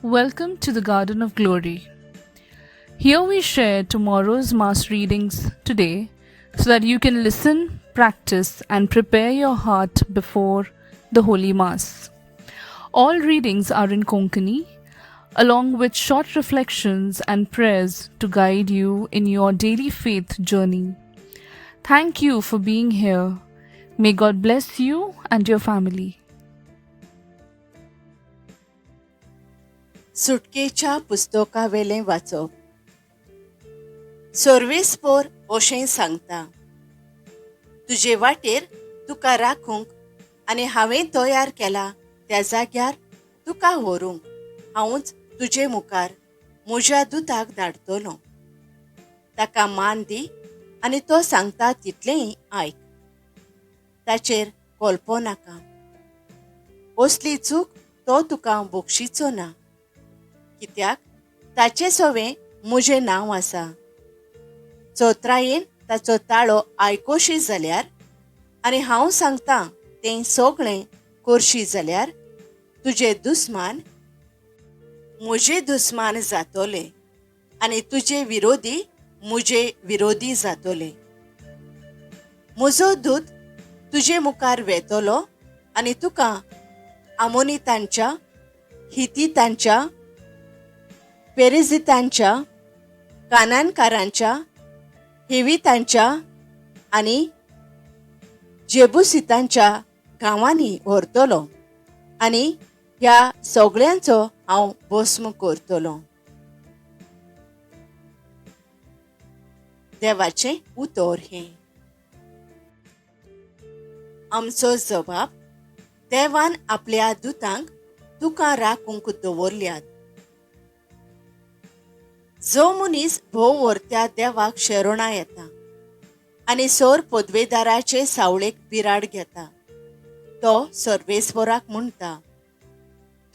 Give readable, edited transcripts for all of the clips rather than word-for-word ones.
Welcome to the Garden of Glory. Here we share tomorrow's Mass readings today so that you can listen, practice, and prepare your heart before the Holy Mass. All readings are in Konkani, along with short reflections and prayers to guide you in your daily faith journey. Thank you for being here. May God bless you and your family. सुटकेच्या पुस्तकावेलें वाचप. सोर्वेस्पोर अशें सांगता, तुजे वाटेर तुका राखूंक आनी हांवें तयार केला त्या जाग्यार तुका व्हरूंक हांवूच तुजे मुखार म्हज्या दुताक धाडटलों. ताका मान दी आनी तो सांगता तितलेंय आयक. ताचेर कोलपो नाका. असली चूक तो तुका बक्षिचो ना, कित्याक ताचे सोवें म्हजें नांव आसा. चोत्रायेन ताचो ताळो आयकोशी जाल्यार आनी हांव सांगतां तें सगळें करशी जाल्यार तुजे दुस्मान म्हजे दुस्मान जातोले आनी तुजे विरोधी म्हजे विरोधी जातोले. म्हजो दूत तुजे मुखार वेतलो आनी तुका आमोनितांच्या, हितीतांच्या, पेरिजितांच्या, कानानकारांच्या, हेवितांच्या आनी जेबुसितांच्या गांवांनी व्हरतलो आनी ह्या सगळ्यांचो हांव भस्म करतलों. देवाचें उतर हें. आमचो जबाब. देवान आपल्या दुतांक तुका राखूंक दवरल्यात. जो मनीस भोव व्हरत्या देवाक शेरोणा येता आनी सोर पदवेदाराचे सावळेक बिराड घेता, तो सर्वेस्वराक म्हणटा,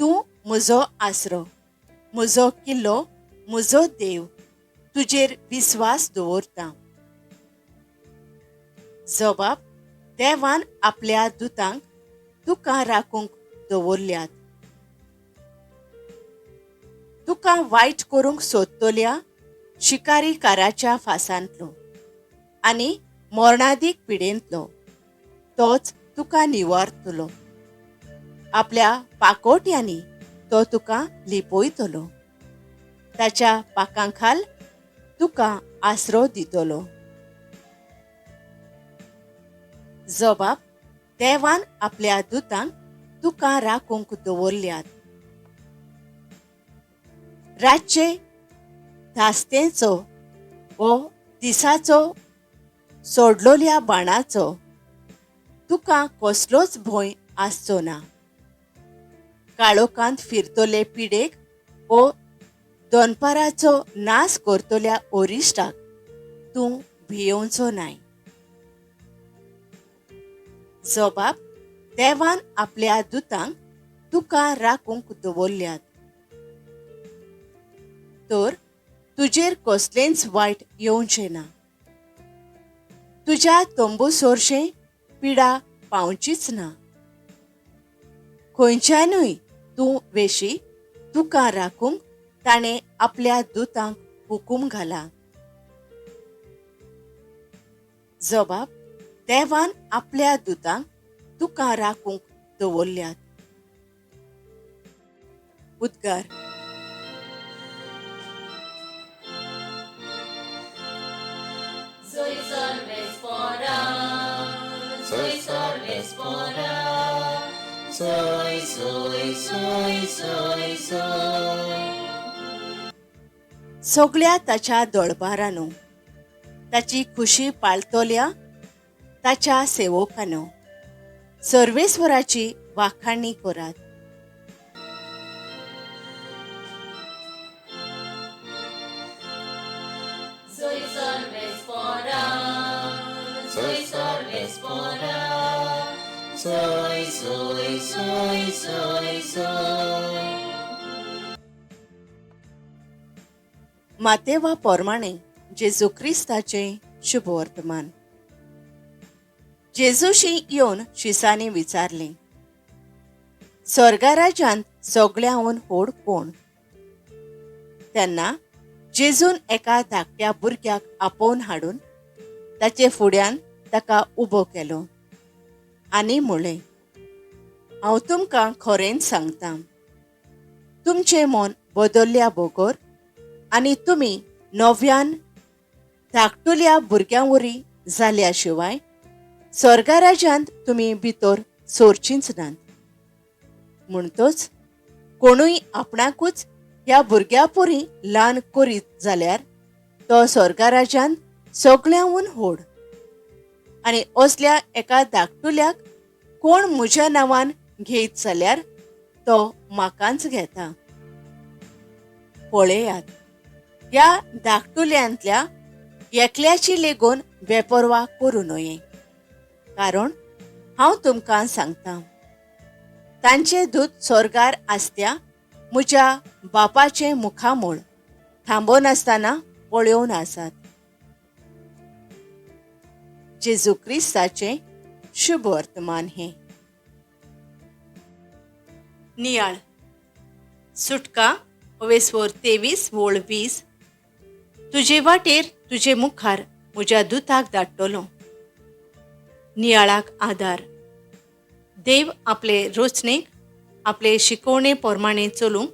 तूं म्हजो आसरो, म्हजो किल्लो, म्हजो देव, तुजेर विस्वास दवरता. जबाब. देवान आपल्या दुतांक तुका राखूंक दवरल्यात. तुका वायट करूंक सोदतल्या शिकारीकाराच्या फासांतलो आनी मोर्णादीक पिडेंतलो तोच तुका निवारतलो. आपल्या पाकोट्यांनी तो तुका लिपयतलो. ताच्या पाकांखाल तुका आसरो दितलो. जबाब. देवान आपल्या दुतांक तुका राखूंक दवरल्यात. रातचे धास्तेचो वो दिसाचो सोडलोल्या बाणाचो तुका कसलोच भंय आसचो ना. काळोखांत फिरतले पिडेक वो दोनपाराचो नास करतल्या ओरिश्टाक तूं भियोवचो नाय. जबाब. देवान आपल्या दुतांक तुका राखूंक दवरल्यात. तर तुजेर कसलेंच वायट येवचें ना. तुज्या तंबूसोरशें पिडा पावचीच ना. खंयच्यानूय तूं वेशी तुका राखूंक ताणें आपल्या दुतांक हुकूम घाला. जबाब. देवान आपल्या दुतांक तुका राखूंक दवरल्यात. उद्गार. Soy Sorvespora, soy Sorvespora, soy. सगळ्या ताच्या दळबारांनो, ताची खुशी पाळतल्या ताच्या सेवकांनो, सर्वेस्वराची वाखाणणी करात. Soy Sorvespora, soy. मातेवा पोरमाणे जेजू क्रिस्ताचें शुभ वर्तमान. जेजूशी येवन शिसांनी विचारलें, स्वर्गा राज्यांत सगळ्यांहून व्हड कोण? तेन्ना जेजून एका धाकट्या भुरग्याक आपोवन हाडून ताचे फुड्यान ताका उबो केलो आनी म्हणलें, हांव तुमकां खरेंच सांगतां, तुमचें मन बदल्ल्या बगर आनी तुमी नव्यान धाकटुल्या भुरग्यांवरी जाल्या शिवाय स्वर्गा राज्यांत तुमी भितर सरचींच नात. म्हणटच कोणूय आपणाकूच ह्या भुरग्या परी ल्हान करीत जाल्यार तो स्वर्गा राज्यांत सगळ्यांहून व्हड. आनी असल्या एका धाकटुल्याक कोण म्हज्या नांवान घेयत जाल्यार तो म्हाकाच घेता. पळयात, ह्या धाकटुल्यांतल्या एकल्याची लेगून बेपरवा करूं नये. कारण हांव तुमकां सांगतां, तांचे दूत स्वर्गार आसत्या म्हज्या बापाचें मुखामोळ थांबोनासतना पळयोवन आसात. जेजू क्रिस्ताचें शुभ वर्तमान हें. नियाळ सुटका 23:20. तुजे वाटेर तुजे मुखार म्हज्या दुताक धाडटलो. नियाळाक आदार. देव आपले रोचणेक आपले शिकवणे प्रमाणें चलूंक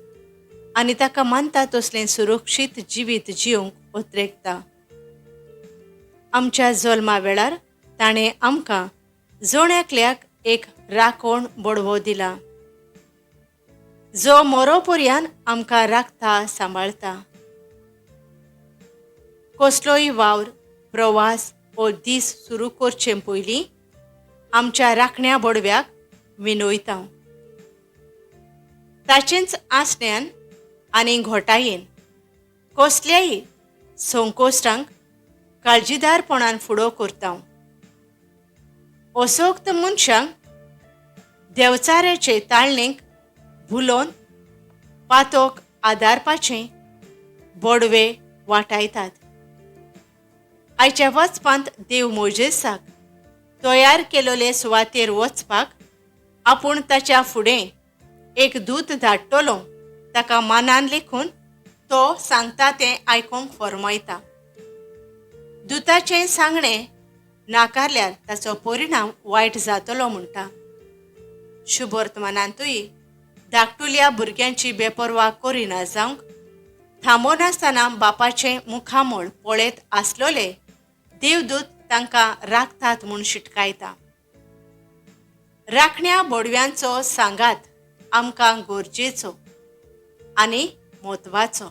आनी ताका मानता तसलें सुरक्षीत जिवीत जिवंक उद्रेकता. आमच्या जल्मा वेळार ताणें आमकां जोण्याकल्याक एक राखण बडवो दिला, जो मरोपर्यंत आमकां राखता सांबाळटा. कसलोय वावर, प्रवास वो दीस सुरू करचे पयलीं आमच्या राखण्या बडव्याक विनोयता. ताचेंच आसण्यान आनी घोटायेन कसल्याय संकोश्टांक काळजीदारपणान फुडो करता. असोक्त मनशांक देवचाऱ्याचे ताळणेक भुलोवन पातोक आदारपाचें बडवे वाटायतात. आयच्या वचपांत देव मोजेसाक तयार केलोले सुवातेर वचपाक आपूण ताच्या फुडें एक दूत धाडटलो. ताका मानान लेखून तो सांगता तें आयकूंक फर्मयता. दुताचें सांगणें नाकारल्यार ताचो परिणाम वायट जातलो म्हणटा. शुभ वर्तमानांतूय धाकटुल्या भुरग्यांची बेपरवा करिना जावंक थांबोनासतना बापाचें मुखामोळ पळयत आसलोले देवदूत तांकां राखतात म्हूण शिटकायता. राखण्या बडव्यांचो सांगात आमकां गरजेचो आनी म्हत्वाचो.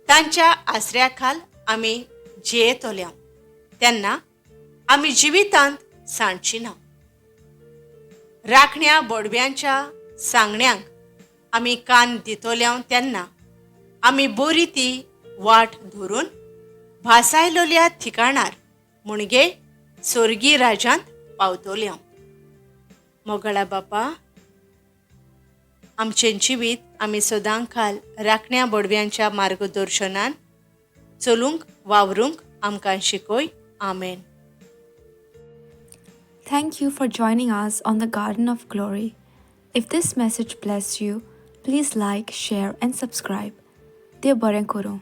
तांच्या आसऱ्या खाल आमी जियेतोल्या तेन्ना आमी जिवितांत सांडची ना. राखण्या बडव्यांच्या सांगण्यांक आमी कान दितोल्या तेन्ना आमी बरी ती वाट धरून भासायलोल्या ठिकाणार म्हणजे स्वर्गी राज्यांत पावतोल्या. मोगळा बापा, आमचें जिवीत आमी सदां खाल राखण्या बडव्यांच्या मार्गदर्शनान चलूंक वावरूंक आमकां शिकय. आमेन. Thank you for joining us on the Garden of Glory. If this message blessed you, please like, share and subscribe. Dev baren koro.